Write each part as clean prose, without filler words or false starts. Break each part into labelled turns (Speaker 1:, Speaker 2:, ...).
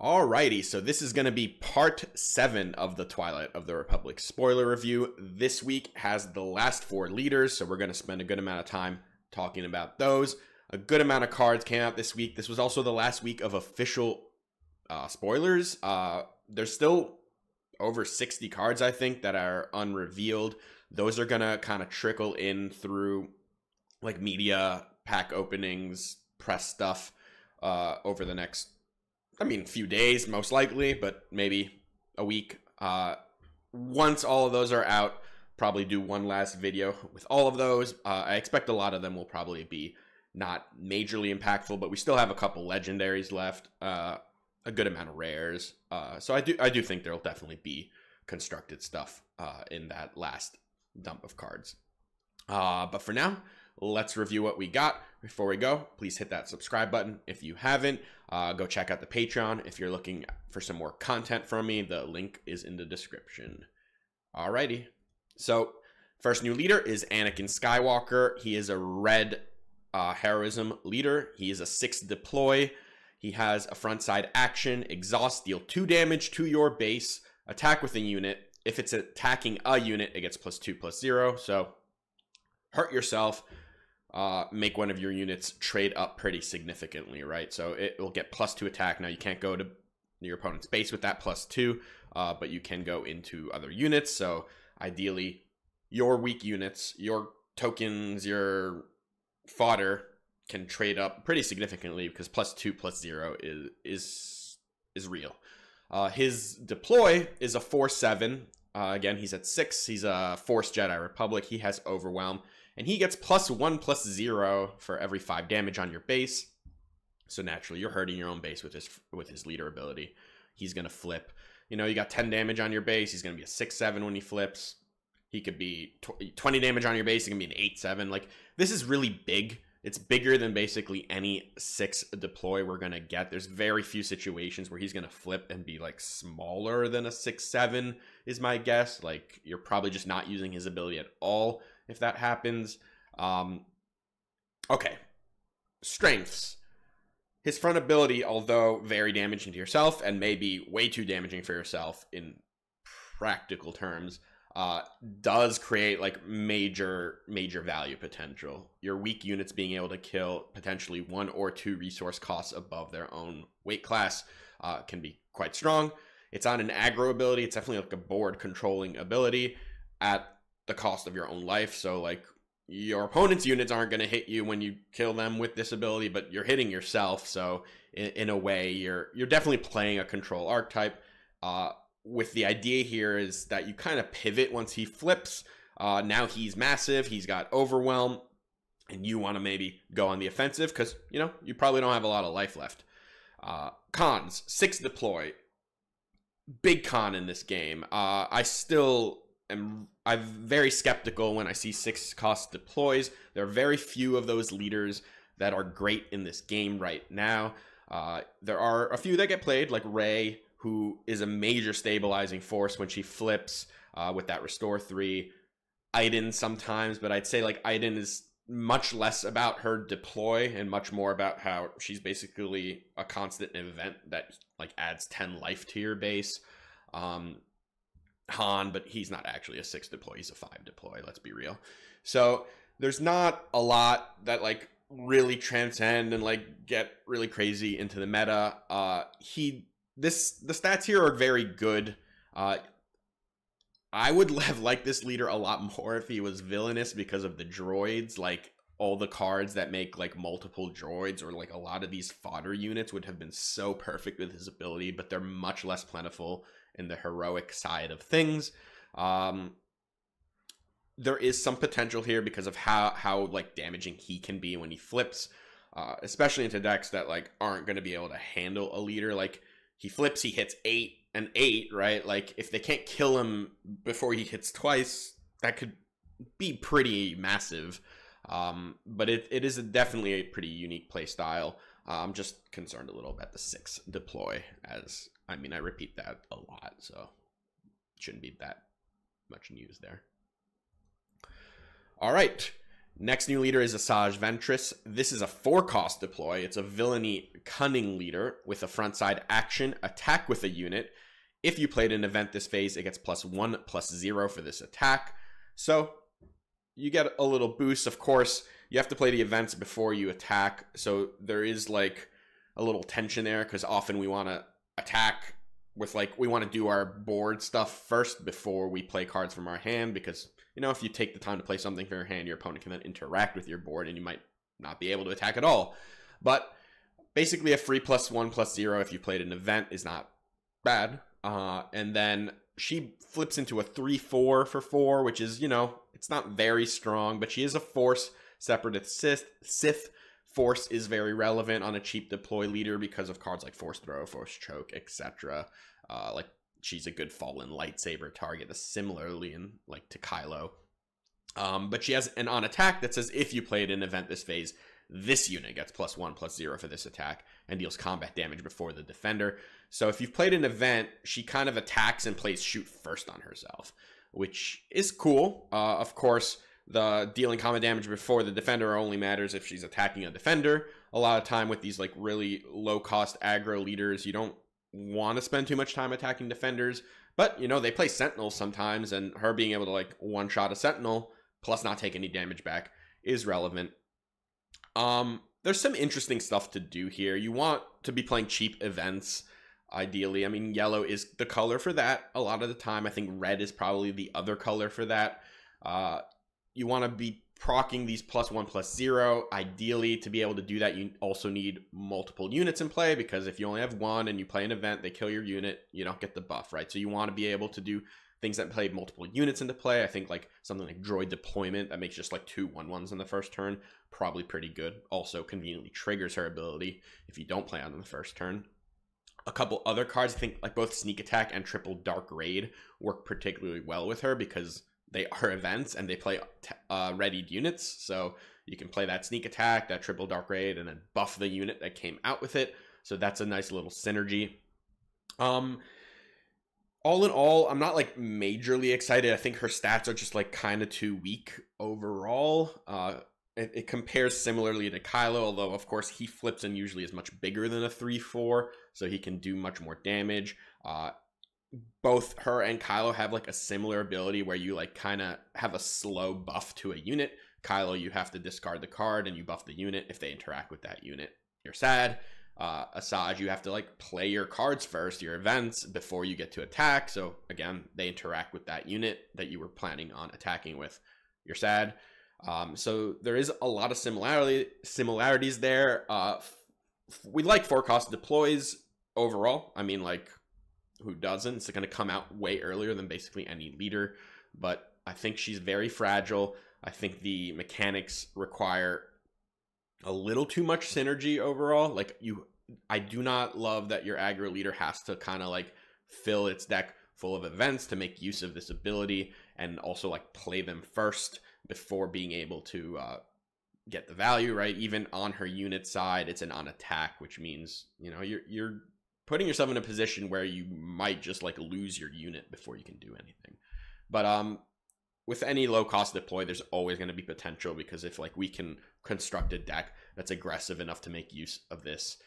Speaker 1: Alrighty, so this is going to be part 7 of the Twilight of the Republic spoiler review. This week has the last 4 leaders, so we're going to spend a good amount of time talking about those. A good amount of cards came out this week. This was also the last week of official spoilers. There's still over 60 cards, I think, that are unrevealed. Those are going to kind of trickle in through like media, pack openings, press stuff over the next few days, most likely, but maybe a week. Once all of those are out, probably do one last video with all of those. I expect a lot of them will probably be not majorly impactful, but we still have a couple legendaries left, a good amount of rares. So I do think there'll definitely be constructed stuff in that last dump of cards. But for now, let's review what we got. Before we go, please hit that subscribe button if you haven't. Go check out the Patreon if you're looking for some more content from me. The link is in the description. Alrighty. So, first new leader is Anakin Skywalker. He is a red heroism leader. He is a 6 deploy. He has a front side action, exhaust, deal 2 damage to your base, attack with a unit. If it's attacking a unit, it gets +2/+0. So, hurt yourself. Make one of your units trade up pretty significantly, right? So it will get +2 attack. Now you can't go to your opponent's base with that +2, but you can go into other units. So ideally, your weak units, your tokens, your fodder can trade up pretty significantly because +2/+0 is real. His deploy is a 4/7. Again, he's at 6. He's a Force Jedi Republic. He has Overwhelm. And he gets +1/+0 for every 5 damage on your base. So naturally, you're hurting your own base with his leader ability. He's going to flip. You know, you got 10 damage on your base. He's going to be a 6/7 when he flips. He could be 20 damage on your base. He can be an 8/7. Like, this is really big. It's bigger than basically any 6 deploy we're going to get. There's very few situations where he's going to flip and be, like, smaller than a 6/7 is my guess. Like, you're probably just not using his ability at all if that happens. Okay. Strengths. His front ability, although very damaging to yourself and maybe way too damaging for yourself in practical terms, does create like major value potential. Your weak units being able to kill potentially 1 or 2 resource costs above their own weight class can be quite strong. It's on an aggro ability. It's definitely like a board controlling ability at the cost of your own life. So like your opponent's units aren't going to hit you when you kill them with this ability, but you're hitting yourself. So in a way, you're definitely playing a control archetype. With the idea here is that you kind of pivot once he flips. Now he's massive. He's got Overwhelm, and you want to maybe go on the offensive because, you know, you probably don't have a lot of life left. Cons, 6 deploy. Big con in this game. I'm very skeptical when I see 6 cost deploys. There are very few of those leaders that are great in this game right now. There are a few that get played, like Rey, who is a major stabilizing force when she flips with that Restore 3. Iden sometimes, but I'd say like Iden is much less about her deploy and much more about how she's basically a constant event that like adds 10 life to your base. Han, but he's not actually a 6 deploy, he's a 5 deploy, let's be real. So there's not a lot that like really transcend and like get really crazy into the meta. The stats here are very good. I would have liked this leader a lot more if he was villainous because of the droids. Like all the cards that make like multiple droids or like a lot of these fodder units would have been so perfect with his ability, but they're much less plentiful in the heroic side of things. There is some potential here because of how like damaging he can be when he flips, especially into decks that like aren't going to be able to handle a leader. Like he flips, he hits 8 and 8, right? Like if they can't kill him before he hits twice, that could be pretty massive. But it is definitely a pretty unique play style. I'm just concerned a little about the 6 deploy, as I repeat that a lot, so it shouldn't be that much news there. All right, Next new leader is Asajj Ventress. This is a 4-cost deploy. It's a villainy cunning leader with a front side action, attack with a unit. If you played an event this phase, it gets +1/+0 for this attack. So you get a little boost. Of course, you have to play the events before you attack. So there is like a little tension there because often we want to attack with like, we want to do our board stuff first before we play cards from our hand, because you know, if you take the time to play something from your hand, your opponent can then interact with your board and you might not be able to attack at all. But basically a free +1/+0 if you played an event is not bad. And then she flips into a 3/4 for 4, which is, you know, it's not very strong, but she is a Force Separatist Sith. Force is very relevant on a cheap deploy leader because of cards like Force Throw, Force Choke, etc. Like, she's a good fallen lightsaber target, similarly in like to Kylo. But she has an on attack that says if you played an event this phase, this unit gets +1/+0 for this attack and deals combat damage before the defender. So if you've played an event, she kind of attacks and plays shoot first on herself, which is cool. Of course, the dealing combat damage before the defender only matters if she's attacking a defender. A lot of time with these like really low cost aggro leaders, you don't want to spend too much time attacking defenders, but you know, they play sentinels sometimes, and her being able to like one shot a sentinel plus not take any damage back is relevant. There's some interesting stuff to do here. You want to be playing cheap events ideally. I mean, yellow is the color for that a lot of the time. I think red is probably the other color for that. You want to be proccing these +1/+0. Ideally, to be able to do that, you also need multiple units in play, because if you only have one and you play an event, they kill your unit, you don't get the buff, right? So you want to be able to do things that play multiple units into play. I think like something like droid deployment that makes just like 2 1/1s in the first turn, probably pretty good. Also conveniently triggers her ability if you don't play on the first turn. A couple other cards, I think like both sneak attack and triple dark raid work particularly well with her because they are events and they play readied units. So you can play that sneak attack, that triple dark raid, and then buff the unit that came out with it. So that's a nice little synergy. All in all, I'm not like majorly excited. I think her stats are just like kind of too weak overall. It compares similarly to Kylo, although of course he flips and usually is much bigger than a 3/4, so he can do much more damage. Both her and Kylo have like a similar ability where you like kind of have a slow buff to a unit. Kylo, you have to discard the card and you buff the unit. If they interact with that unit, you're sad. Asajj, you have to like play your cards first, your events, before you get to attack. So again, they interact with that unit that you were planning on attacking with. You're sad. So there is a lot of similarities there. We like 4-cost deploys overall. I mean, like, who doesn't? It's going to come out way earlier than basically any leader, but I think she's very fragile. I think the mechanics require a little too much synergy overall. Like, I do not love that your aggro leader has to kind of like fill its deck full of events to make use of this ability and also like play them first before being able to get the value, right? Even on her unit side, it's an on attack, which means, you know, you're putting yourself in a position where you might just like lose your unit before you can do anything. But with any low cost deploy, there's always going to be potential, because if like we can construct a deck that's aggressive enough to make use of this,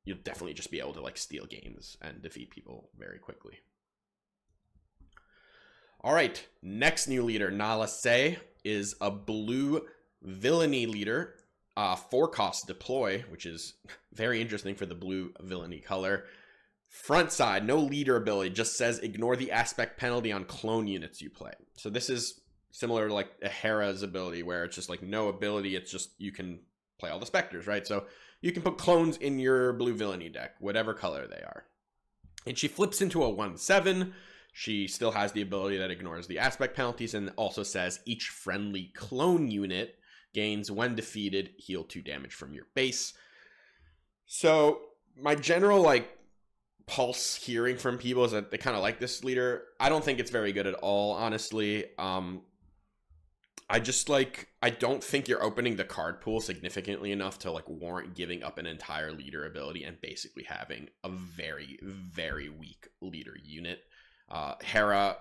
Speaker 1: you'll definitely just be able to like steal games and defeat people very quickly. All right, next new leader, Nala Se, is a blue villainy leader, 4-cost deploy, which is very interesting for the blue villainy color. Front side, no leader ability, just says ignore the aspect penalty on clone units you play. So this is similar to like a Hera's ability, where it's just like no ability, it's just you can play all the specters, right? So you can put clones in your blue villainy deck, whatever color they are. And she flips into a 1/7. She still has the ability that ignores the aspect penalties, and also says each friendly clone unit gains, when defeated, heal 2 damage from your base. So my general like pulse hearing from people is that they kind of like this leader. I don't think it's very good at all, honestly. I don't think you're opening the card pool significantly enough to like warrant giving up an entire leader ability and basically having a very, very weak leader unit. Hera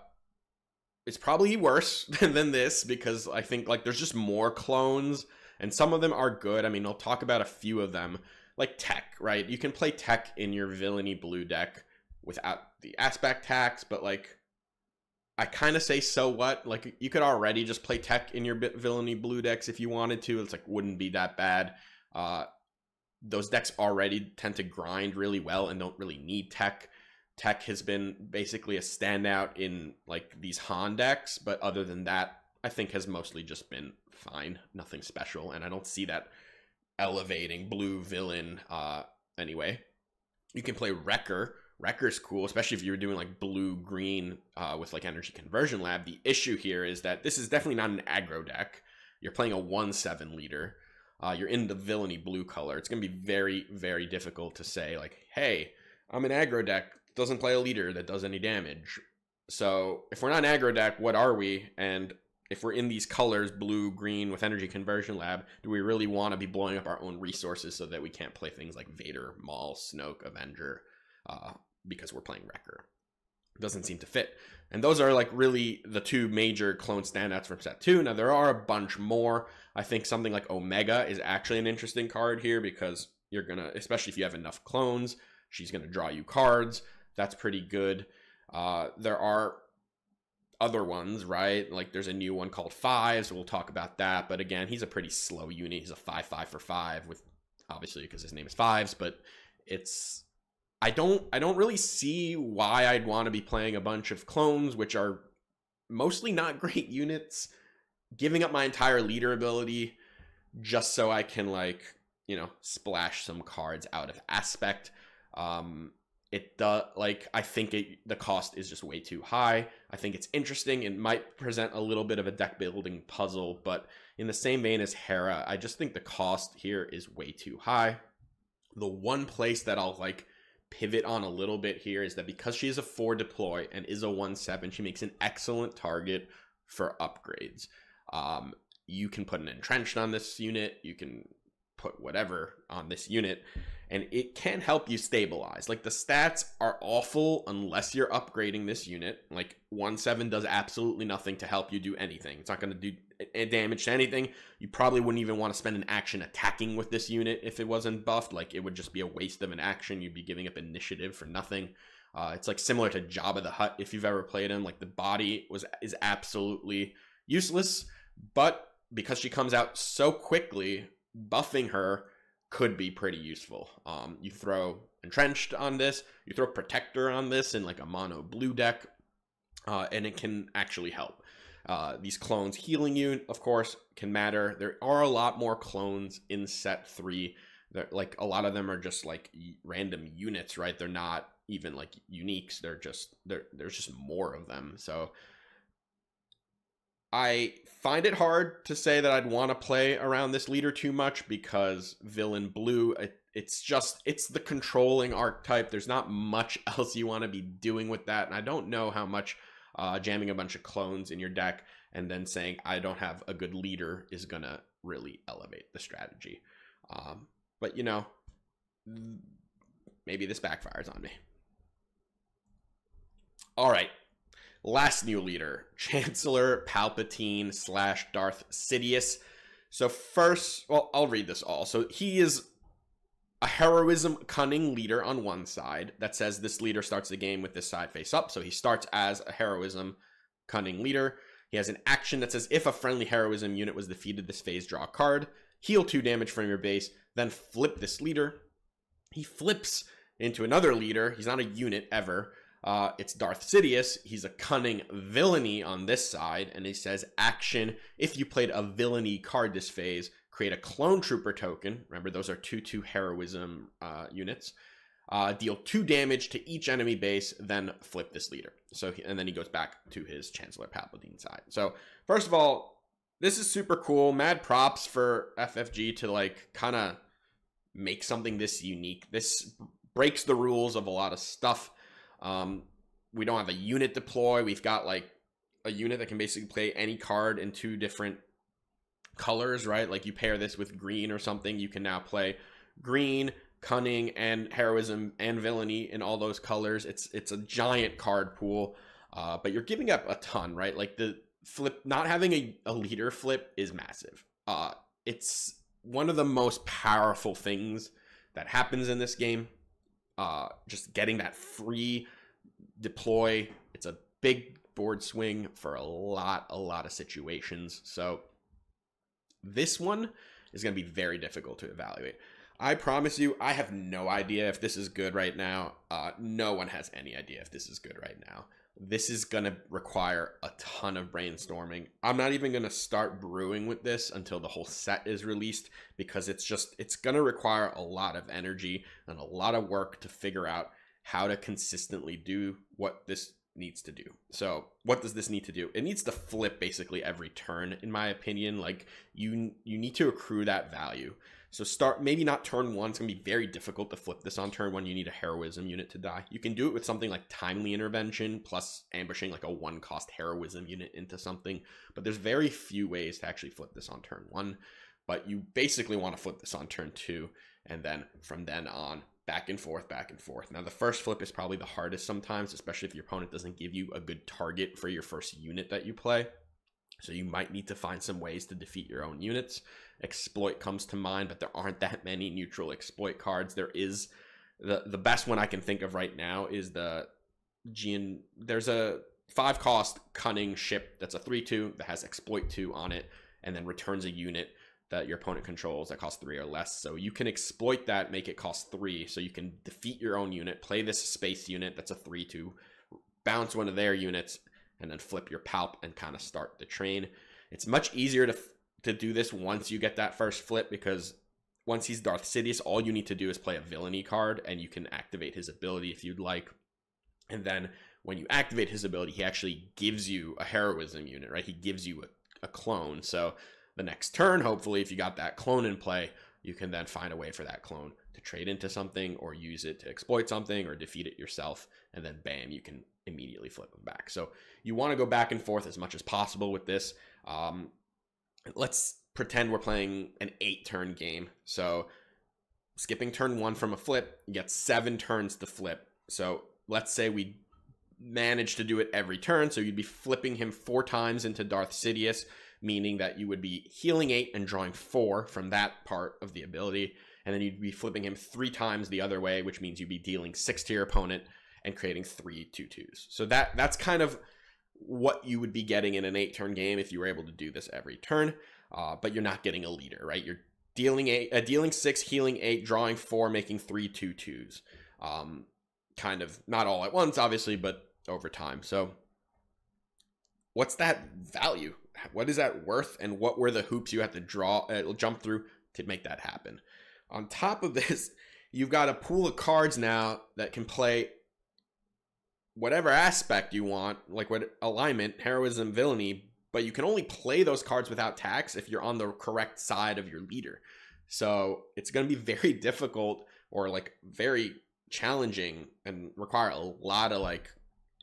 Speaker 1: it's probably worse than this, because I think like there's just more clones, and some of them are good. I mean, I'll talk about a few of them, like Tech, right? You can play Tech in your villainy blue deck without the aspect tax, but like I kind of say, so what? Like, you could already just play Tech in your villainy blue decks if you wanted to. It's like, wouldn't be that bad. Those decks already tend to grind really well and don't really need Tech. Tech has been basically a standout in like these Han decks, but other than that, I think has mostly just been fine, nothing special, and I don't see that elevating blue villain anyway. You can play Wrecker. Wrecker's cool, especially if you're doing like blue-green with like Energy Conversion Lab. The issue here is that this is definitely not an aggro deck. You're playing a 1/7 leader. You're in the villainy blue color. It's going to be very, very difficult to say like, hey, I'm an aggro deck, doesn't play a leader that does any damage. So if we're not an aggro deck, what are we? And if we're in these colors, blue, green, with Energy Conversion Lab, do we really want to be blowing up our own resources so that we can't play things like Vader, Maul, Snoke, Avenger, because we're playing Wrecker? It doesn't seem to fit. And those are like really the two major clone standouts from set 2. Now there are a bunch more. I think something like Omega is actually an interesting card here, because you're gonna, especially if you have enough clones, she's gonna draw you cards. That's pretty good. There are other ones, right? Like there's a new one called Fives. We'll talk about that. But again, he's a pretty slow unit. He's a 5/5 for 5, with obviously because his name is Fives. But it's, I don't really see why I'd want to be playing a bunch of clones, which are mostly not great units, giving up my entire leader ability just so I can, like, you know, splash some cards out of aspect. It does, like, I think the cost is just way too high. I think it's interesting. It might present a little bit of a deck building puzzle, but in the same vein as Hera, I just think the cost here is way too high. The one place that I'll like pivot on a little bit here is that because she is a 4 deploy and is a 1/7, she makes an excellent target for upgrades. You can put an entrenched on this unit, you can put whatever on this unit, and it can help you stabilize. Like, the stats are awful unless you're upgrading this unit. Like, 1/7 does absolutely nothing to help you do anything. It's not going to do damage to anything. You probably wouldn't even want to spend an action attacking with this unit if it wasn't buffed. Like, it would just be a waste of an action. You'd be giving up initiative for nothing. It's like similar to Jabba the Hutt if you've ever played him. Like, the body is absolutely useless, but because she comes out so quickly, buffing her could be pretty useful. You throw entrenched on this, you throw protector on this in like a mono blue deck, and it can actually help. These clones healing you, of course, can matter. There are a lot more clones in set 3. They're, like, a lot of them are just like random units, right? They're not even like uniques. There's just more of them. So I find it hard to say that I'd want to play around this leader too much, because villain blue, it's the controlling archetype. There's not much else you want to be doing with that, and I don't know how much jamming a bunch of clones in your deck and then saying I don't have a good leader is gonna really elevate the strategy. But you know, maybe this backfires on me. All right. Last new leader, Chancellor Palpatine / Darth Sidious. So first, well, I'll read this all. So he is a heroism cunning leader on one side that says this leader starts the game with this side face up. So he starts as a heroism cunning leader. He has an action that says if a friendly heroism unit was defeated this phase, draw a card, heal 2 damage from your base, then flip this leader. He flips into another leader. He's not a unit ever. It's Darth Sidious. He's a cunning villainy on this side, and he says action, if you played a villainy card this phase, create a clone trooper token. Remember, those are 2/2 heroism units. Deal 2 damage to each enemy base, then flip this leader. So, and then he goes back to his Chancellor Palpatine side. So first of all, this is super cool. Mad props for FFG to like kind of make something this unique. This breaks the rules of a lot of stuff. We don't have a unit deploy. We've got like a unit that can basically play any card in 2 different colors, right? Like, you pair this with green or something, you can now play green, cunning, and heroism and villainy in all those colors. It's a giant card pool. but you're giving up a ton, right? Like the flip, not having a leader flip is massive. It's one of the most powerful things that happens in this game. Just getting that free deploy. It's a big board swing for a lot of situations. So this one is going to be very difficult to evaluate. I promise you, I have no idea if this is good right now. No one has any idea if this is good right now. This is going to require a ton of brainstorming. I'm not even going to start brewing with this until the whole set is released, because it's going to require a lot of energy and a lot of work to figure out how to consistently do what this needs to do. So what does this need to do? It needs to flip basically every turn, in my opinion. Like you need to accrue that value. So start, maybe not turn one. It's going to be very difficult to flip this on turn one. You need a heroism unit to die. You can do it with something like timely intervention plus ambushing like a 1-cost heroism unit into something. But there's very few ways to actually flip this on turn one. But you basically want to flip this on turn two. And then from then on, back and forth, back and forth. Now, the first flip is probably the hardest sometimes, especially if your opponent doesn't give you a good target for your first unit that you play. So you might need to find some ways to defeat your own units. Exploit comes to mind, but there aren't that many neutral exploit cards. There is the best one I can think of right now is the there's a 5-cost cunning ship that's a 3/2 that has exploit 2 on it, and then returns a unit that your opponent controls that costs 3 or less. So you can exploit that, make it cost 3, so you can defeat your own unit, play this space unit that's a 3/2, bounce one of their units, and then flip your palp and kind of start the train. It's much easier to do this once you get that first flip, because once he's Darth Sidious, all you need to do is play a villainy card, and you can activate his ability if you'd like. And then when you activate his ability, he actually gives you a heroism unit, right? He gives you a clone. So the next turn, hopefully, if you got that clone in play, you can then find a way for that clone to trade into something or use it to exploit something or defeat it yourself. And then bam, you can immediately flip them back. So you want to go back and forth as much as possible with this. Let's pretend we're playing an 8-turn game. So skipping turn 1 from a flip, you get 7 turns to flip. So let's say we manage to do it every turn. So you'd be flipping him 4 times into Darth Sidious, meaning that you would be healing 8 and drawing 4 from that part of the ability. And then you'd be flipping him 3 times the other way, which means you'd be dealing 6 to your opponent and creating 3 2/2s. So that's kind of what you would be getting in an 8-turn game if you were able to do this every turn. But you're not getting a leader, right? You're dealing 6, healing 8, drawing 4, making 3 2/2s. Kind of not all at once, obviously, but over time. So what's that value? What is that worth? And what were the hoops you had to jump through to make that happen? On top of this, you've got a pool of cards now that can play whatever aspect you want, like what alignment, heroism, villainy, but you can only play those cards without tax if you're on the correct side of your leader. So it's going to be very difficult, or like very challenging, and require a lot of like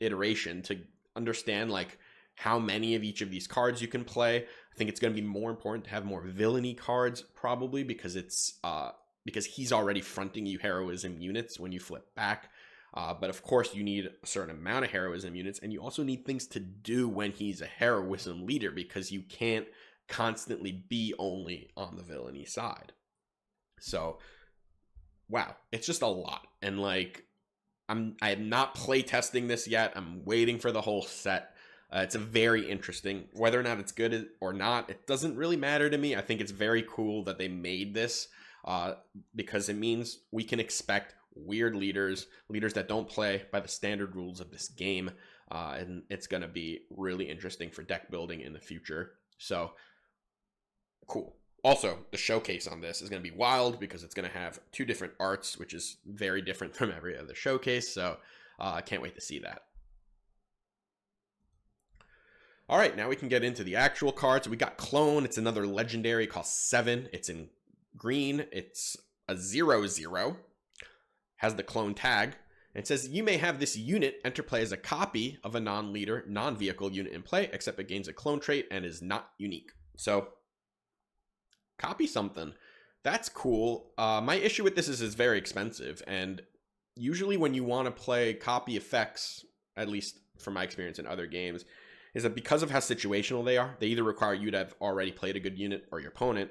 Speaker 1: iteration to understand like how many of each of these cards you can play. I think it's going to be more important to have more villainy cards, probably, because it's because he's already fronting you heroism units when you flip back. But of course, you need a certain amount of heroism units, and you also need things to do when he's a heroism leader, because you can't constantly be only on the villainy side. So, wow, it's just a lot. And like, I am not play testing this yet. I'm waiting for the whole set. It's a very interesting. Whether or not it's good or not, it doesn't really matter to me. I think it's very cool that they made this, because it means we can expect weird leaders that don't play by the standard rules of this game, and it's going to be really interesting for deck building in the future. So cool. Also, the showcase on this is going to be wild, because it's going to have 2 different arts, which is very different from every other showcase. So I can't wait to see that. All right, now we can get into the actual cards. We got Clone. It's another legendary, costs 7. It's in green. It's a 0/0. Has the clone tag. It says you may have this unit enter play as a copy of a non-leader, non-vehicle unit in play, except it gains a clone trait and is not unique. So copy something. That's cool. My issue with this is it's very expensive, and usually when you want to play copy effects, at least from my experience in other games, is that because of how situational they are, they either require you to have already played a good unit or your opponent.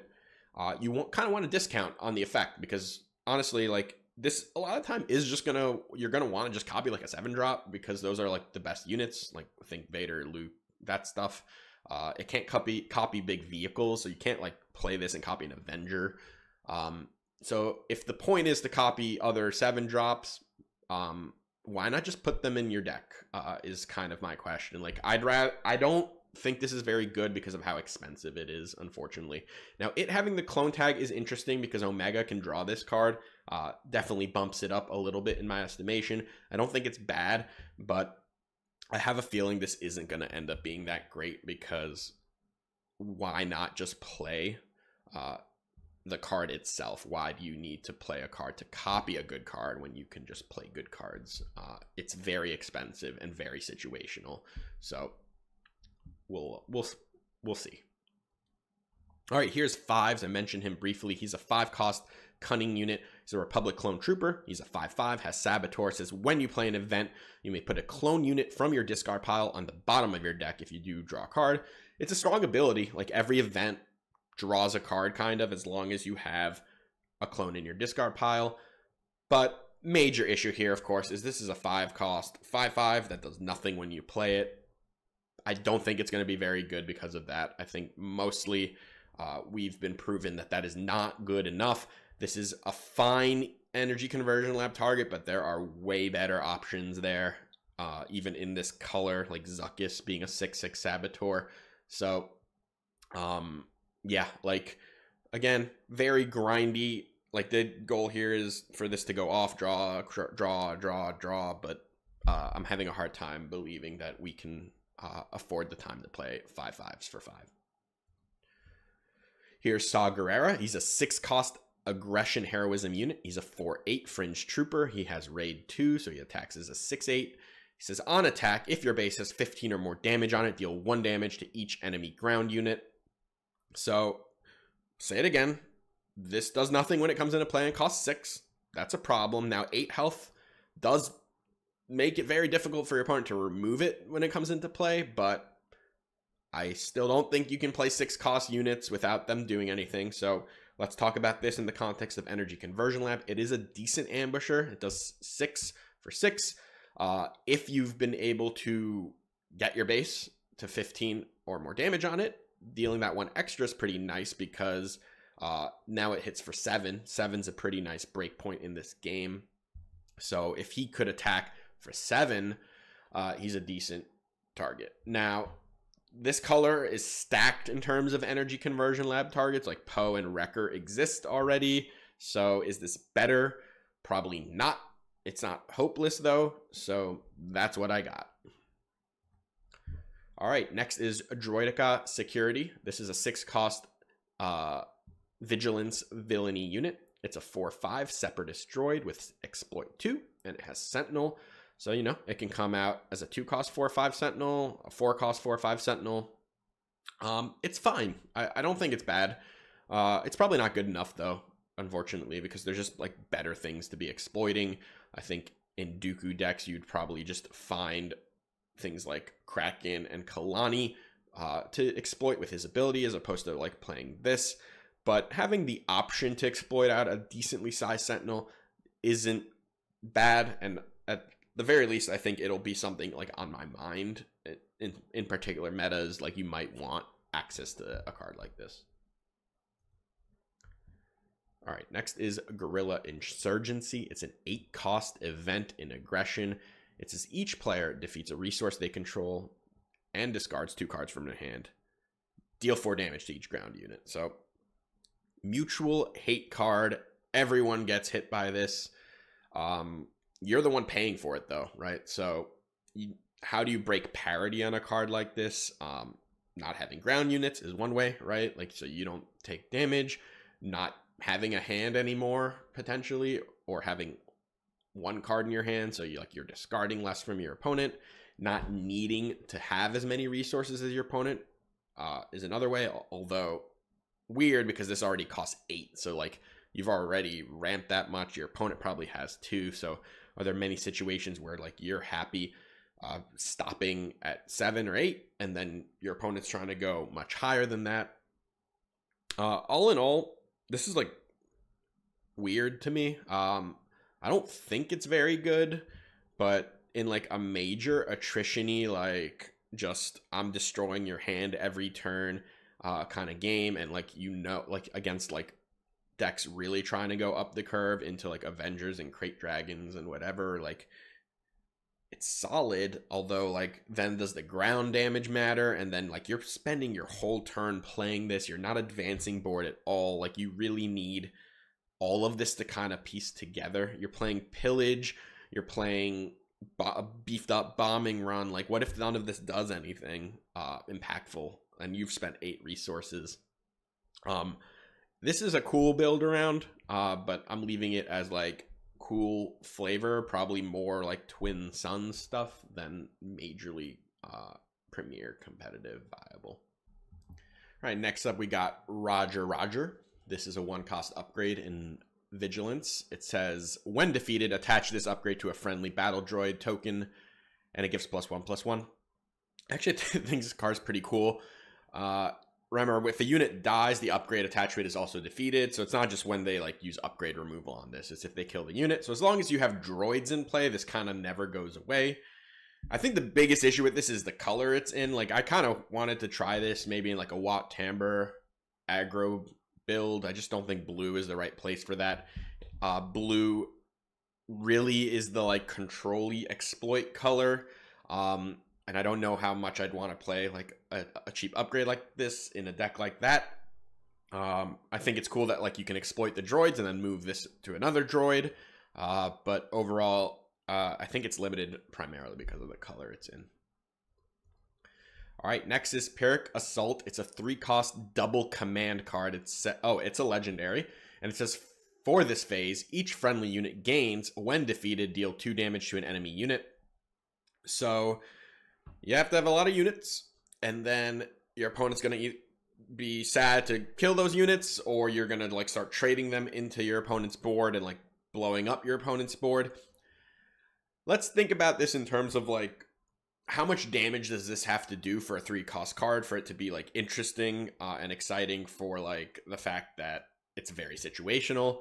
Speaker 1: You kind of want to discount on the effect, because honestly, like, this a lot of time is just you're gonna want to just copy like a 7-drop, because those are like the best units. Like, think Vader, Luke, that stuff. It can't copy big vehicles, so you can't like play this and copy an Avenger. So if the point is to copy other 7-drops, why not just put them in your deck? Is kind of my question. Like, I don't think this is very good because of how expensive it is, unfortunately. Now, it having the clone tag is interesting because Omega can draw this card. Definitely bumps it up a little bit in my estimation. I don't think it's bad, but I have a feeling this isn't going to end up being that great, because why not just play the card itself? Why do you need to play a card to copy a good card when you can just play good cards? It's very expensive and very situational. So we'll see. All right, here's Fives. I mentioned him briefly. He's a 5-cost cunning unit. He's a Republic clone trooper. He's a 5/5, has Saboteur. Says when you play an event, you may put a clone unit from your discard pile on the bottom of your deck if you do draw a card. It's a strong ability. Like, every event draws a card, kind of, as long as you have a clone in your discard pile. But major issue here, of course, is this is a 5-cost 5/5 that does nothing when you play it. I don't think it's going to be very good because of that. I think mostly we've been proven that that is not good enough. This is a fine energy conversion lab target, but there are way better options there, even in this color, like Zuckuss being a 6/6 Saboteur. So, yeah, like, again, very grindy. Like, the goal here is for this to go off, draw, but I'm having a hard time believing that we can afford the time to play 5/5s for 5. Here's Saw Gerrera. He's a 6-cost aggression heroism unit. He's a 4/8 fringe trooper. He has raid 2, so he attacks as a 6/8. He says on attack, if your base has 15 or more damage on it, deal 1 damage to each enemy ground unit. So, say it again, this does nothing when it comes into play and costs 6. That's a problem. Now, 8 health does make it very difficult for your opponent to remove it when it comes into play, but I still don't think you can play 6-cost units without them doing anything. So let's talk about this in the context of Energy Conversion Lab. It is a decent ambusher. It does 6 for 6. If you've been able to get your base to 15 or more damage on it, dealing that 1 extra is pretty nice, because now it hits for 7. 7's a pretty nice break point in this game. So if he could attack for 7, he's a decent target. Now, this color is stacked in terms of Energy Conversion Lab targets. Like, Poe and Wrecker exist already. So is this better? Probably not. It's not hopeless, though. So that's what I got. All right, next is Droideka Security. This is a 6-cost Vigilance Villainy unit. It's a 4/5 Separatist droid with Exploit 2, and it has Sentinel. So, you know, it can come out as a 2-cost 4/5 Sentinel, a 4-cost 4/5 Sentinel. It's fine. I don't think it's bad. It's probably not good enough, though, unfortunately, because there's just, like, better things to be exploiting. I think in Dooku decks, you'd probably just find things like Kraken and Kalani to exploit with his ability, as opposed to, like, playing this. But having the option to exploit out a decently sized Sentinel isn't bad, and at the very least, I think it'll be something like on my mind in particular metas. Like, you might want access to a card like this. All right, next is Guerrilla Insurgency. It's an 8-cost event in aggression. It says each player defeats a resource they control and discards 2 cards from their hand. Deal 4 damage to each ground unit. So, mutual hate card. Everyone gets hit by this. You're the one paying for it, though, right? So how do you break parity on a card like this? Not having ground units is one way, right? Like, so you don't take damage. Not having a hand anymore, potentially, or having 1 card in your hand, so you're discarding less from your opponent. Not needing to have as many resources as your opponent is another way, although weird, because this already costs 8. So, like, you've already ramped that much. Your opponent probably has 2. So are there many situations where, like, you're happy stopping at 7 or 8, and then your opponent's trying to go much higher than that. All in all, this is like weird to me. I don't think it's very good, but in like a major attrition-y, like just I'm destroying your hand every turn kind of game, and like, you know, like against like decks really trying to go up the curve into like Avengers and Crate Dragons and whatever, like it's solid. Although like, then does the ground damage matter? And then like, you're spending your whole turn playing this, you're not advancing board at all. Like, you really need all of this to kind of piece together. You're playing Pillage, you're playing beefed up bombing run. Like, what if none of this does anything impactful and you've spent 8 resources? This is a cool build around, but I'm leaving it as like cool flavor, probably more like Twin Suns stuff than majorly premier competitive viable. All right, next up we got Roger. This is a 1-cost upgrade in Vigilance. It says, when defeated, attach this upgrade to a friendly battle droid token, and it gives +1/+1. Actually, I think this card's pretty cool. Remember, if a unit dies, the upgrade attach rate is also defeated. So it's not just when they like use upgrade removal on this, it's if they kill the unit. So as long as you have droids in play, this kind of never goes away. I think the biggest issue with this is the color it's in. Like, I kind of wanted to try this maybe in like a Wat Timbre aggro build. I just don't think blue is the right place for that. Blue really is the like control-y exploit color. And I don't know how much I'd want to play like a cheap upgrade like this in a deck like that. I think it's cool that like you can exploit the droids and then move this to another droid. But overall, I think it's limited primarily because of the color it's in. All right, next is Pyrrhic Assault. It's a 3-cost double command card. It's a legendary, and it says, for this phase, each friendly unit gains, when defeated, deal 2 damage to an enemy unit. So you have to have a lot of units, and then your opponent's going to be sad to kill those units, or you're going to like start trading them into your opponent's board and like blowing up your opponent's board. Let's think about this in terms of like, how much damage does this have to do for a 3-cost card for it to be like interesting and exciting, for like the fact that it's very situational.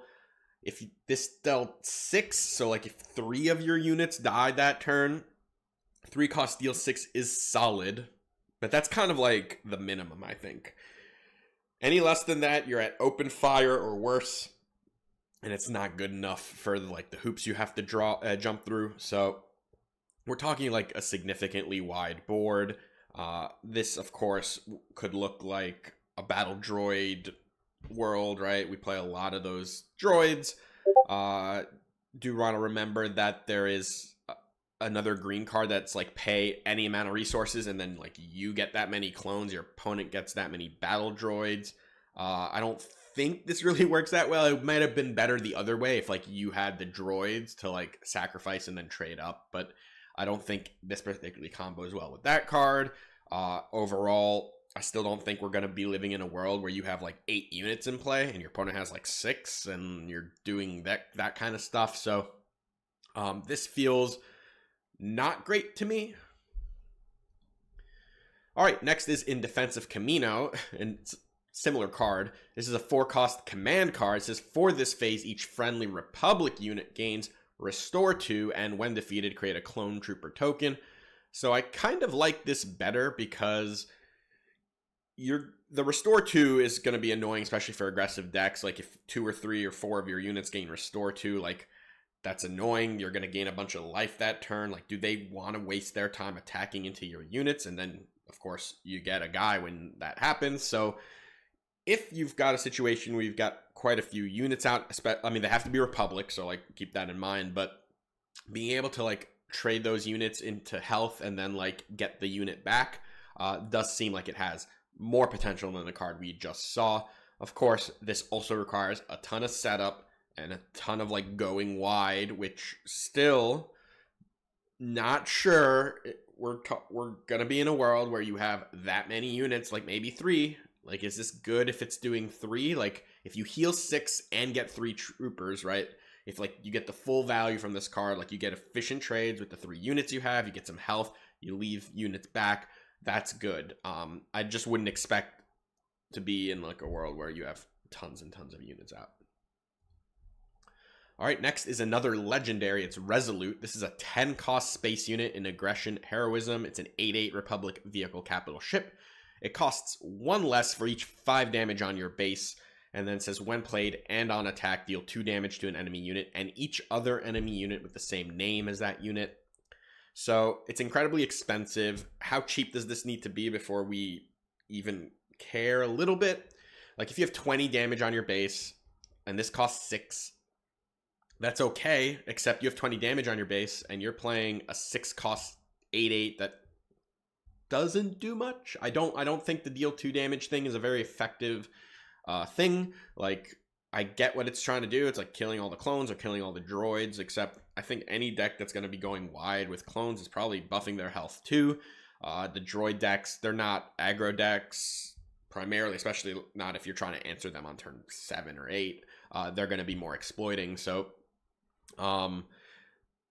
Speaker 1: If this dealt 6, so like if 3 of your units died that turn, 3-cost deal 6 is solid, but that's kind of like the minimum, I think. Any less than that, you're at open fire or worse, and it's not good enough for like the hoops you have to jump through. So we're talking like a significantly wide board. This, of course, could look like a battle droid world, right? We play a lot of those droids. Do want to remember that there is another green card that's like pay any amount of resources, and then like you get that many clones, your opponent gets that many battle droids. I don't think this really works that well. It might have been better the other way if like you had the droids to like sacrifice and then trade up, but I don't think this particularly combos well with that card. Overall, I still don't think we're going to be living in a world where you have like 8 units in play and your opponent has like 6 and you're doing that kind of stuff. So this feels not great to me. All right, next is In Defense of Camino, and it's a similar card. This is a 4-cost command card. It says, for this phase, each friendly Republic unit gains Restore 2, and when defeated, create a Clone Trooper token. So I kind of like this better because the Restore 2 is going to be annoying, especially for aggressive decks. Like if 2 or 3 or 4 of your units gain Restore 2, like that's annoying. You're going to gain a bunch of life that turn. Like, do they want to waste their time attacking into your units? And then, of course, you get a guy when that happens. So if you've got a situation where you've got quite a few units out, I mean, they have to be Republic, so like keep that in mind, but being able to like trade those units into health and then like get the unit back does seem like it has more potential than the card we just saw. Of course, this also requires a ton of setup and a ton of like going wide, which still not sure. We're gonna be in a world where you have that many units, like maybe 3. Like, is this good if it's doing 3? Like, if you heal 6 and get 3 troopers, right? if like you get the full value from this card, like you get efficient trades with the 3 units you have, you get some health, you leave units back, that's good. I just wouldn't expect to be in like a world where you have tons and tons of units out. All right, next is another legendary. It's Resolute. This is a 10 cost space unit in aggression heroism. It's an 8/8 Republic vehicle capital ship. It costs 1 less for each 5 damage on your base, and then it says when played and on attack, deal 2 damage to an enemy unit and each other enemy unit with the same name as that unit. So it's incredibly expensive. How cheap does this need to be before we even care a little bit? Like if you have 20 damage on your base and this costs 6, that's okay, except you have 20 damage on your base and you're playing a 6 cost 8/8 that doesn't do much. I don't think the deal 2 damage thing is a very effective thing. Like I get what it's trying to do. It's like killing all the clones or killing all the droids, except I think any deck that's going to be going wide with clones is probably buffing their health too. The droid decks, they're not aggro decks primarily, especially not if you're trying to answer them on turn 7 or 8. They're going to be more exploiting. So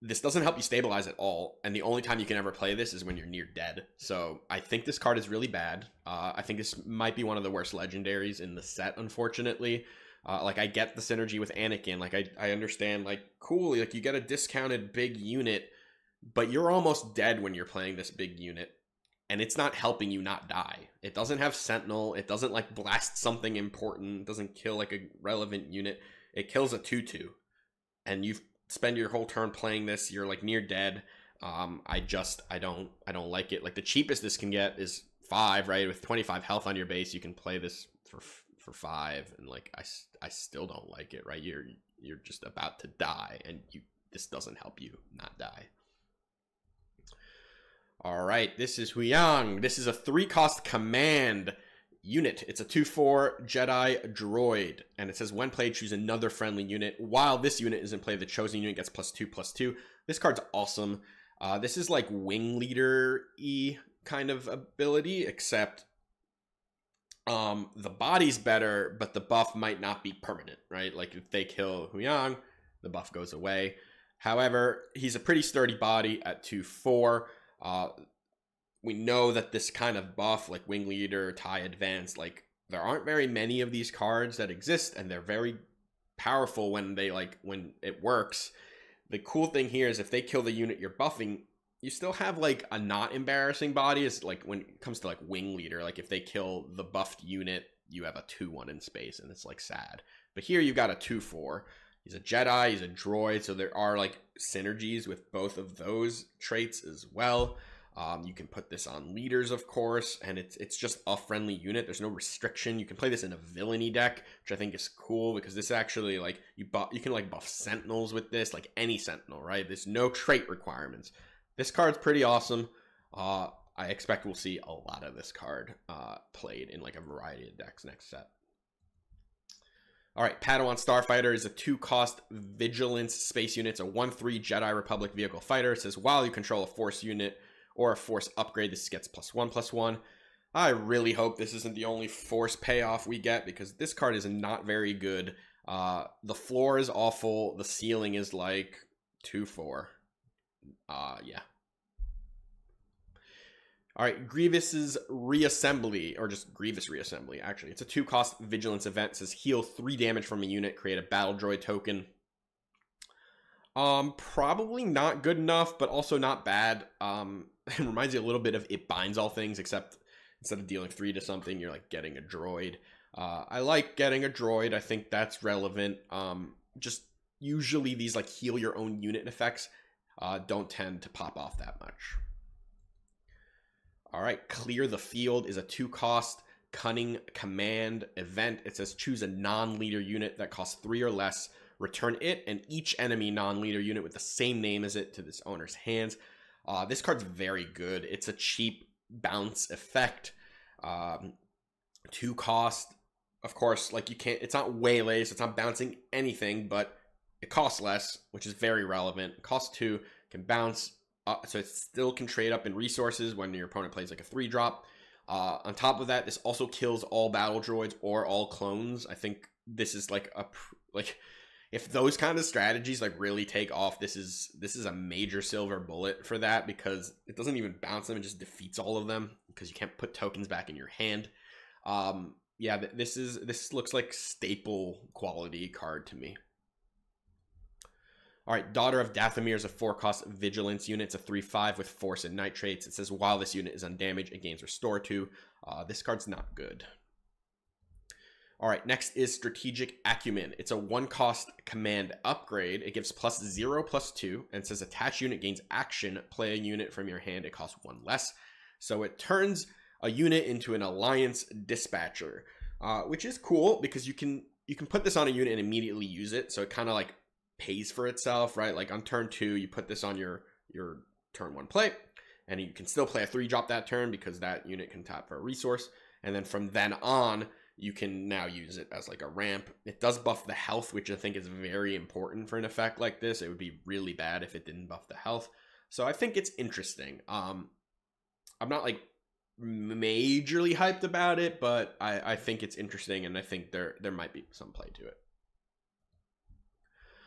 Speaker 1: this doesn't help you stabilize at all, and the only time you can ever play this is when you're near dead. So I think this card is really bad. I think this might be one of the worst legendaries in the set, unfortunately. Like I get the synergy with Anakin, like I understand, like cool, like you get a discounted big unit, but you're almost dead when you're playing this big unit, and it's not helping you not die. It doesn't have Sentinel, it doesn't like blast something important, it doesn't kill like a relevant unit. It kills a 2/2, and you've spend your whole turn playing this, you're like near dead. I don't like it. Like the cheapest this can get is 5, right? With 25 health on your base, you can play this for 5, and like I still don't like it, right? You're just about to die, and this doesn't help you not die. All right, this is Huyang. This is a 3 cost command unit. It's a 2/4 Jedi droid, and it says when played, choose another friendly unit. While this unit is in play, the chosen unit gets +2/+2. This card's awesome. This is like wing leader-y kind of ability, except the body's better, but the buff might not be permanent, right? Like if they kill Huyang, the buff goes away. However, he's a pretty sturdy body at 2/4. We know that this kind of buff, like Wing Leader, TIE Advanced, like there aren't very many of these cards that exist, and they're very powerful when it works. The cool thing here is if they kill the unit you're buffing, you still have like a not embarrassing body. Is like when it comes to like Wing Leader, like if they kill the buffed unit, you have a 2/1 in space, and it's like sad. But here you've got a 2/4. He's a Jedi, he's a droid, so there are like synergies with both of those traits as well. You can put this on leaders, of course, and it's just a friendly unit. There's no restriction. You can play this in a villainy deck, which I think is cool because this actually like you can like buff Sentinels with this, like any Sentinel, right? There's no trait requirements. This card's pretty awesome. I expect we'll see a lot of this card played in like a variety of decks next set. All right, Padawan Starfighter is a 2 cost vigilance space unit. It's a 1/3 Jedi Republic vehicle fighter. It says while you control a force unit or a force upgrade, this gets +1/+1. I really hope this isn't the only force payoff we get, because this card is not very good. The floor is awful. The ceiling is like 2/4. Yeah. All right, Grievous's Reassembly, or just Grievous Reassembly, actually. It's a 2 cost vigilance event. It says heal 3 damage from a unit, create a battle droid token. Probably not good enough, but also not bad. It reminds you a little bit of It Binds All Things, except instead of dealing 3 to something, you're like getting a droid. I like getting a droid. I think that's relevant. Just usually these like heal your own unit effects don't tend to pop off that much. All right, Clear the Field is a 2 cost Cunning Command event. It says choose a non-leader unit that costs 3 or less. Return it and each enemy non-leader unit with the same name as it to this owner's hands. This card's very good. It's a cheap bounce effect. 2 cost, of course, like you can't, it's not waylay, so it's not bouncing anything, but it costs less, which is very relevant. It costs 2, can bounce, so it still can trade up in resources when your opponent plays like a 3-drop. On top of that, this also kills all battle droids or all clones. I think this is like if those kind of strategies like really take off, this is a major silver bullet for that, because it doesn't even bounce them, it just defeats all of them because you can't put tokens back in your hand. Yeah, this looks like staple quality card to me. All right, Daughter of Dathomir is a 4-cost vigilance unit. It's a 3/5 with force and nitrates. It says while this unit is undamaged, it gains restore 2. This card's not good. All right, next is Strategic Acumen. It's a 1-cost command upgrade. It gives +0/+2, and it says attach unit gains action. Play a unit from your hand. It costs 1 less. So it turns a unit into an Alliance Dispatcher, which is cool because you can put this on a unit and immediately use it. So it kind of like pays for itself, right? Like on turn 2, you put this on your turn 1 play, and you can still play a 3-drop that turn because that unit can tap for a resource. And then from then on, you can now use it as like a ramp. It does buff the health, which I think is very important for an effect like this. It would be really bad if it didn't buff the health. So I think it's interesting. I'm not like majorly hyped about it, but I think it's interesting, and I think there might be some play to it.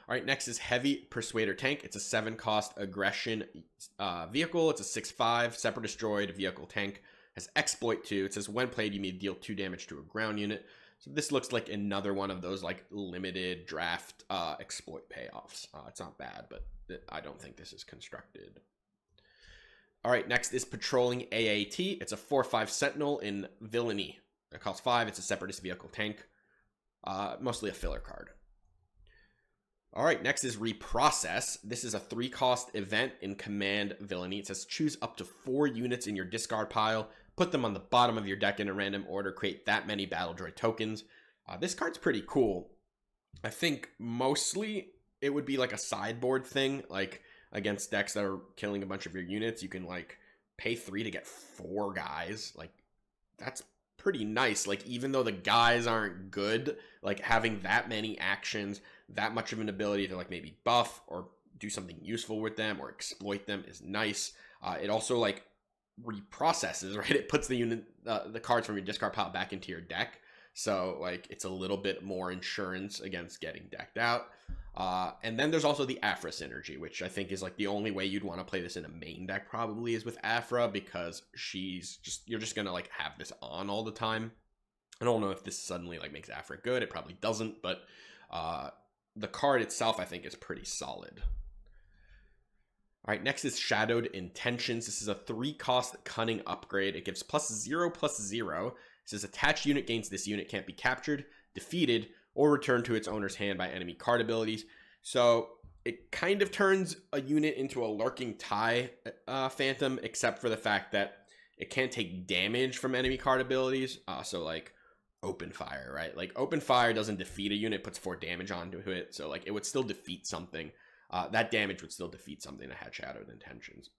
Speaker 1: All right, next is Heavy Persuader Tank. It's a 7-cost aggression vehicle. It's a 6/5 separate destroyed vehicle tank. Has exploit 2. It says when played, you may deal 2 damage to a ground unit. So this looks like another one of those like limited draft exploit payoffs. It's not bad, but I don't think this is constructed. All right, next is Patrolling AAT. It's a 4/5 Sentinel in Villainy. It costs 5. It's a separatist vehicle tank. Mostly a filler card. All right, next is Reprocess. This is a 3-cost event in Command Villainy. It says choose up to 4 units in your discard pile, put them on the bottom of your deck in a random order, create that many Battle Droid tokens. This card's pretty cool. I think mostly it would be like a sideboard thing, like against decks that are killing a bunch of your units. You can like pay 3 to get 4 guys. Like that's pretty nice. Like even though the guys aren't good, like having that many actions, that much of an ability to like maybe buff or do something useful with them or exploit them is nice. It also like reprocesses, right? It puts the unit, the cards from your discard pile back into your deck. So like it's a little bit more insurance against getting decked out. And then there's also the Afra synergy, which I think is like the only way you'd want to play this in a main deck probably is with Afra, because you're just gonna like have this on all the time. I don't know if this suddenly like makes Afra good. It probably doesn't, but the card itself I think is pretty solid. All right, next is Shadowed Intentions. This is a 3-cost cunning upgrade. It gives +0/+0. It says attached unit gains this unit can't be captured, defeated, or returned to its owner's hand by enemy card abilities. So it kind of turns a unit into a Lurking Tie Phantom, except for the fact that it can't take damage from enemy card abilities. So like Open Fire, right? Like Open Fire doesn't defeat a unit, puts 4 damage onto it. So like it would still defeat something. That damage would still defeat something that had Shadowed Intentions.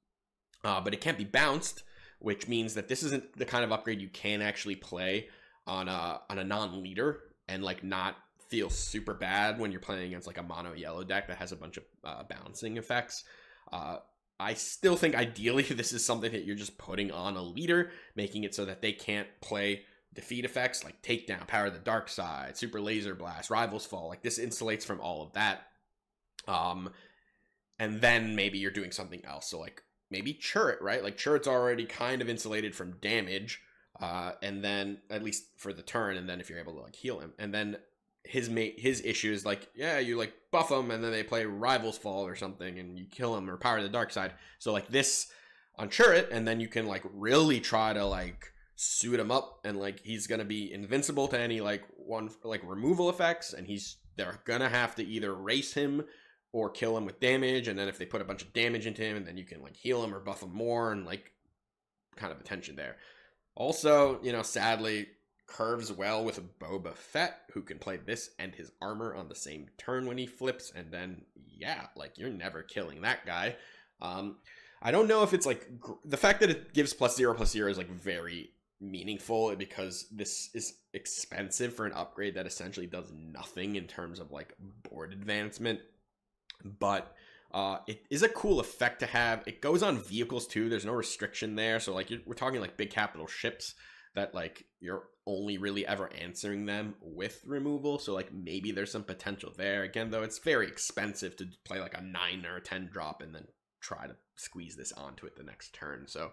Speaker 1: But it can't be bounced, which means that this isn't the kind of upgrade you can actually play on a non-leader and like not feel super bad when you're playing against like a mono yellow deck that has a bunch of bouncing effects. I still think ideally this is something that you're just putting on a leader, making it so that they can't play defeat effects like Takedown, Power of the Dark Side, Super Laser Blast, Rivals Fall. Like this insulates from all of that. And then maybe you're doing something else. So like maybe Churret, right? Like Churret's already kind of insulated from damage. And then at least for the turn, and then if you're able to like heal him, and then his issue is like, yeah, you like buff them and then they play Rivals Fall or something and you kill him, or Power of the Dark Side. So like this on Churret, and then you can like really try to like suit him up, and like he's gonna be invincible to any like removal effects, and they're gonna have to either race him or kill him with damage, and then if they put a bunch of damage into him, and then you can like heal him or buff him more, and like kind of attention there. Also, you know, sadly, curves well with Boba Fett, who can play this and his armor on the same turn when he flips, and then, yeah, like, you're never killing that guy. I don't know if it's, like, the fact that it gives +0/+0 is, like, very meaningful, because this is expensive for an upgrade that essentially does nothing in terms of, like, board advancement, but it is a cool effect to have. It goes on vehicles too. There's no restriction there. So like we're talking like big capital ships that like you're only really ever answering them with removal. So like maybe there's some potential there. Again, though, it's very expensive to play like a 9 or a 10 drop and then try to squeeze this onto it the next turn. So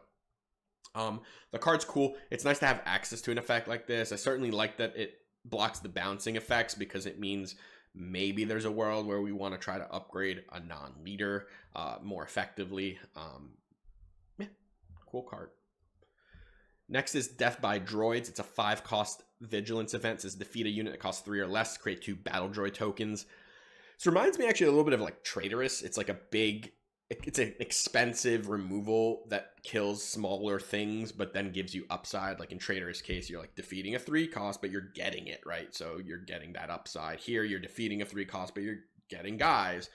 Speaker 1: the card's cool. It's nice to have access to an effect like this. I certainly like that it blocks the bouncing effects, because it means maybe there's a world where we want to try to upgrade a non-leader more effectively. Yeah, cool card. Next is Death by Droids. It's a 5-cost vigilance event. It says defeat a unit that costs 3 or less, create 2 battle droid tokens. This reminds me actually a little bit of like Traitorous. It's like it's an expensive removal that kills smaller things, but then gives you upside. Like in Traitorous case, you're like defeating a 3 cost, but you're getting it, right? So you're getting that upside. Here, you're defeating a 3 cost, but you're getting guys.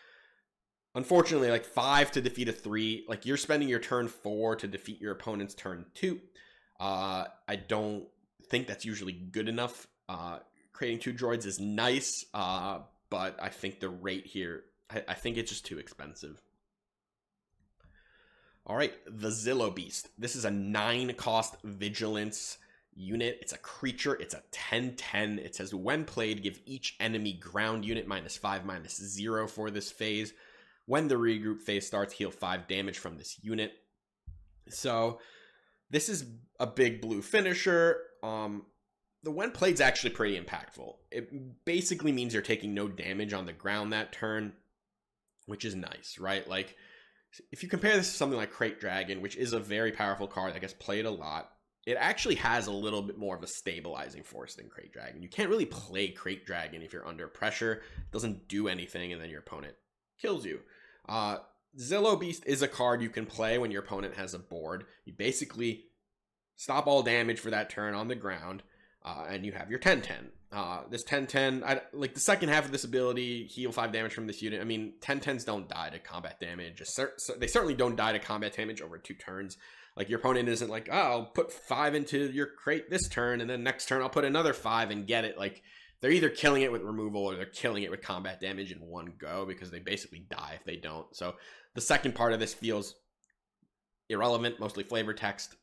Speaker 1: Unfortunately, like 5 to defeat a 3, like you're spending your turn 4 to defeat your opponent's turn 2. I don't think that's usually good enough. Creating 2 droids is nice, but I think the rate here, I think it's just too expensive. All right, the Zillow Beast. This is a 9-cost vigilance unit. It's a creature. It's a 10/10. It says when played, give each enemy ground unit -5/-0 for this phase. When the regroup phase starts, heal 5 damage from this unit. So this is a big blue finisher. The when played is actually pretty impactful. It basically means you're taking no damage on the ground that turn, which is nice, right? Like, if you compare this to something like Crate Dragon, which is a very powerful card that gets played a lot, it actually has a little bit more of a stabilizing force than Crate Dragon. You can't really play Crate Dragon if you're under pressure. It doesn't do anything, and then your opponent kills you. Zillow Beast is a card you can play when your opponent has a board. You basically stop all damage for that turn on the ground, and you have your 10/10. This 10/10, like the second half of this ability, heal 5 damage from this unit. I mean, 10/10s don't die to combat damage. They certainly don't die to combat damage over 2 turns. Like, your opponent isn't like, oh, I'll put 5 into your crate this turn, and then next turn I'll put another 5 and get it. Like, they're either killing it with removal or they're killing it with combat damage in one go, because they basically die if they don't. So the second part of this feels irrelevant, mostly flavor text.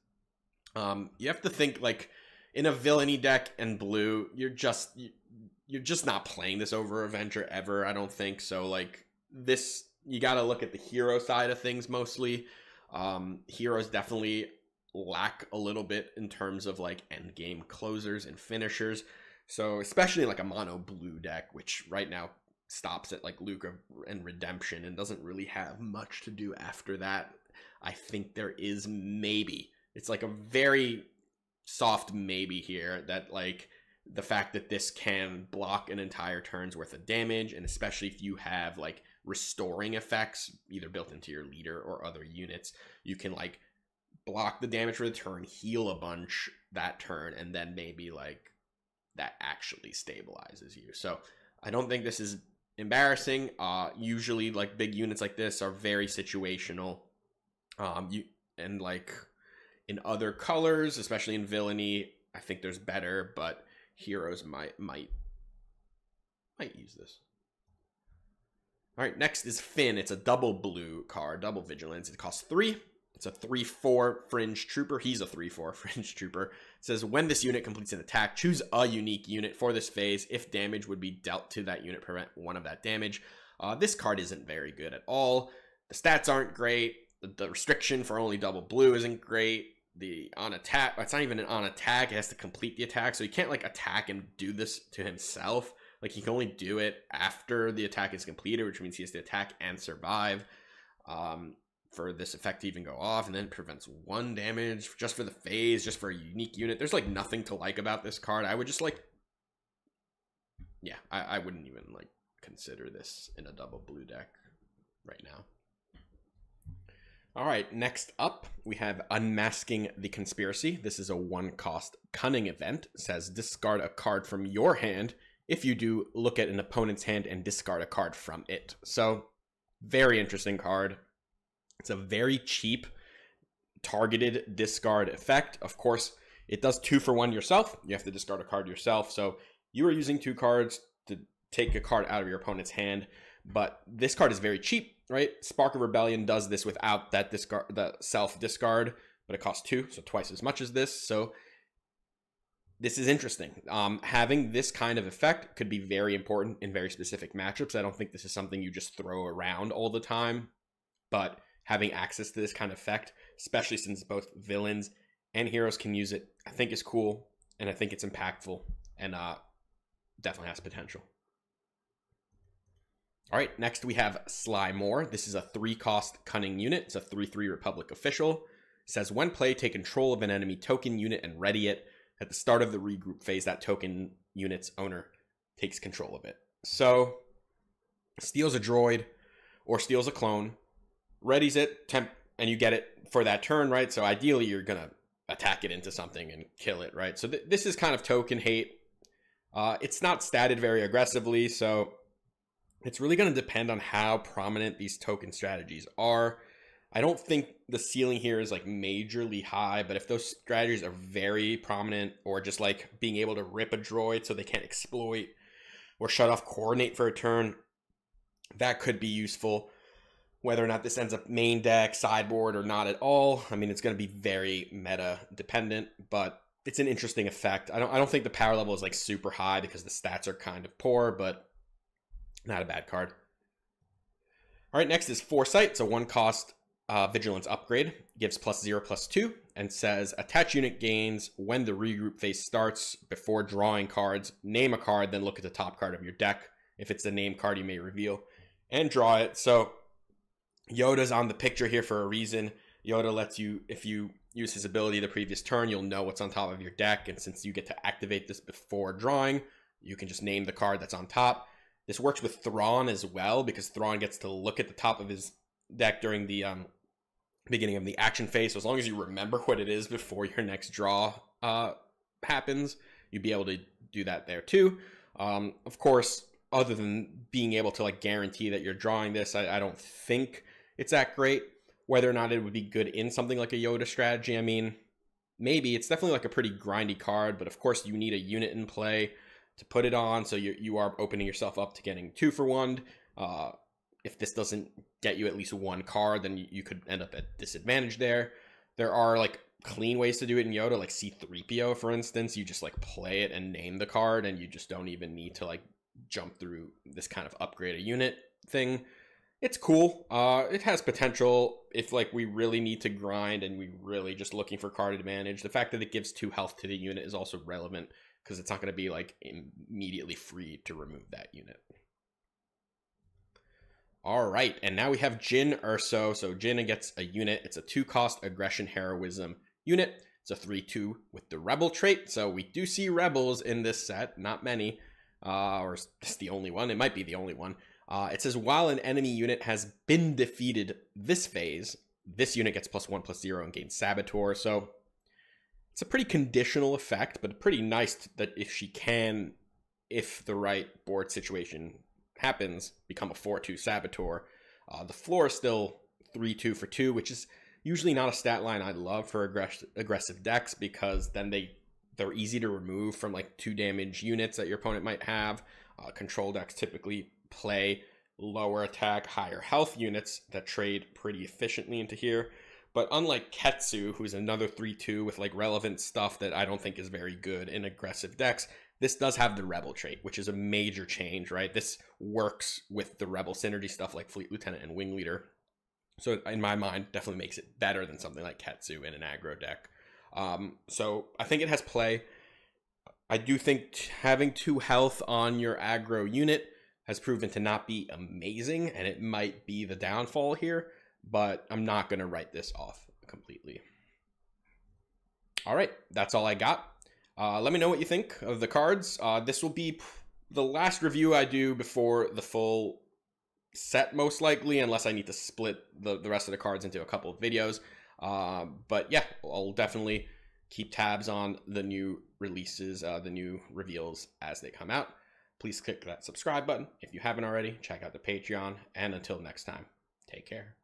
Speaker 1: You have to think, like, in a villainy deck and blue, you're just not playing this over Avenger ever, I don't think. So, like, this, you got to look at the hero side of things mostly. Heroes definitely lack a little bit in terms of, like, end game closers and finishers. So, especially like a mono blue deck, which right now stops at like Luke and Redemption and doesn't really have much to do after that. I think there is maybe, it's like a very soft maybe here, that like the fact that this can block an entire turn's worth of damage, and especially if you have like restoring effects either built into your leader or other units, you can like block the damage for the turn, heal a bunch that turn, and then maybe like that actually stabilizes you. So I don't think this is embarrassing. Usually like big units like this are very situational. And like in other colors, especially in villainy, I think there's better, but heroes might use this. All right, next is Finn. It's a double blue card, double vigilance. It costs 3. It's a 3/4 Fringe Trooper. He's a 3/4 Fringe Trooper. It says when this unit completes an attack, choose a unique unit for this phase. If damage would be dealt to that unit, prevent 1 of that damage. This card isn't very good at all. The stats aren't great. The restriction for only double blue isn't great. The on attack, it's not even an on attack. It has to complete the attack. So he can't like attack and do this to himself. Like, he can only do it after the attack is completed, which means he has to attack and survive. For this effect to even go off, and then prevents 1 damage just for the phase, just for a unique unit. There's like nothing to like about this card. I would just like, yeah, I wouldn't even like consider this in a double blue deck right now. All right, next up we have Unmasking the Conspiracy. This is a 1-cost cunning event. It says discard a card from your hand. If you do, look at an opponent's hand and discard a card from it. So very interesting card. It's a very cheap targeted discard effect. Of course, it does 2 for 1 yourself. You have to discard a card yourself. So you are using 2 cards to take a card out of your opponent's hand. But this card is very cheap, right? Spark of Rebellion does this without that discard, the self discard, but it costs 2, so twice as much as this. So this is interesting. Having this kind of effect could be very important in very specific matchups. I don't think this is something you just throw around all the time, but having access to this kind of effect, especially since both villains and heroes can use it, I think is cool, and I think it's impactful, and definitely has potential. All right, next we have Sly More. This is a 3-cost cunning unit. It's a 3/3 Republic official. It says when play, take control of an enemy token unit and ready it. At the start of the regroup phase, that token unit's owner takes control of it. So steals a droid or steals a clone, readies it, and you get it for that turn, right? So ideally, you're going to attack it into something and kill it, right? So this is kind of token hate. It's not statted very aggressively, so it's really going to depend on how prominent these token strategies are. I don't think the ceiling here is like majorly high, but if those strategies are very prominent, or just like being able to rip a droid so they can't exploit or shut off coordinate for a turn, that could be useful. Whether or not this ends up main deck, sideboard, or not at all, I mean, it's going to be very meta dependent, but it's an interesting effect. I don't think the power level is like super high because the stats are kind of poor, but not a bad card. All right, next is Foresight. It's a 1-cost vigilance upgrade. Gives +0/+2 and says attach unit gains when the regroup phase starts. Before drawing cards, name a card, then look at the top card of your deck. If it's the name card, you may reveal and draw it. So Yoda's on the picture here for a reason. Yoda lets you, if you use his ability the previous turn, you'll know what's on top of your deck, and since you get to activate this before drawing, you can just name the card that's on top. This works with Thrawn as well, because Thrawn gets to look at the top of his deck during the beginning of the action phase. So as long as you remember what it is before your next draw happens, you'd be able to do that there too. Of course, other than being able to like guarantee that you're drawing this, I don't think it's that great. Whether or not it would be good in something like a Yoda strategy, I mean, maybe. It's definitely like a pretty grindy card, but of course you need a unit in play to put it on, so you are opening yourself up to getting 2-for-1. If this doesn't get you at least one card, then you could end up at disadvantage there. There are like clean ways to do it in Yoda, like C-3PO, for instance. You just like play it and name the card, and you just don't even need to like jump through this kind of upgrade a unit thing. It's cool. It has potential if like we really need to grind and we really just looking for card advantage. The fact that it gives 2 health to the unit is also relevant, because it's not going to be like immediately free to remove that unit. All right, and now we have Jyn Erso. So Jyn gets a unit. It's a 2-cost aggression heroism unit. It's a 3/2 with the rebel trait. So we do see rebels in this set, not many, or it's the only one. It might be the only one. It says while an enemy unit has been defeated this phase, this unit gets +1/+0 and gains Saboteur. So it's a pretty conditional effect, but pretty nice that if she can, if the right board situation happens, become a 4/2 Saboteur. The floor is still 3/2 for 2, which is usually not a stat line I love for aggressive decks, because then they're easy to remove from like 2 damage units that your opponent might have. Control decks typically play lower attack, higher health units that trade pretty efficiently into here. But unlike Ketsu, who's another 3/2 with like relevant stuff that I don't think is very good in aggressive decks, this does have the Rebel trait, which is a major change, right? This works with the Rebel synergy stuff like Fleet Lieutenant and Wing Leader. So in my mind, definitely makes it better than something like Ketsu in an aggro deck. So I think it has play. I do think having 2 health on your aggro unit has proven to not be amazing, and it might be the downfall here, but I'm not going to write this off completely. All right, that's all I got. Let me know what you think of the cards. This will be the last review I do before the full set, most likely, unless I need to split the rest of the cards into a couple of videos. But yeah, I'll definitely keep tabs on the new releases, the new reveals as they come out. Please click that subscribe button if you haven't already. Check out the Patreon, and until next time, take care.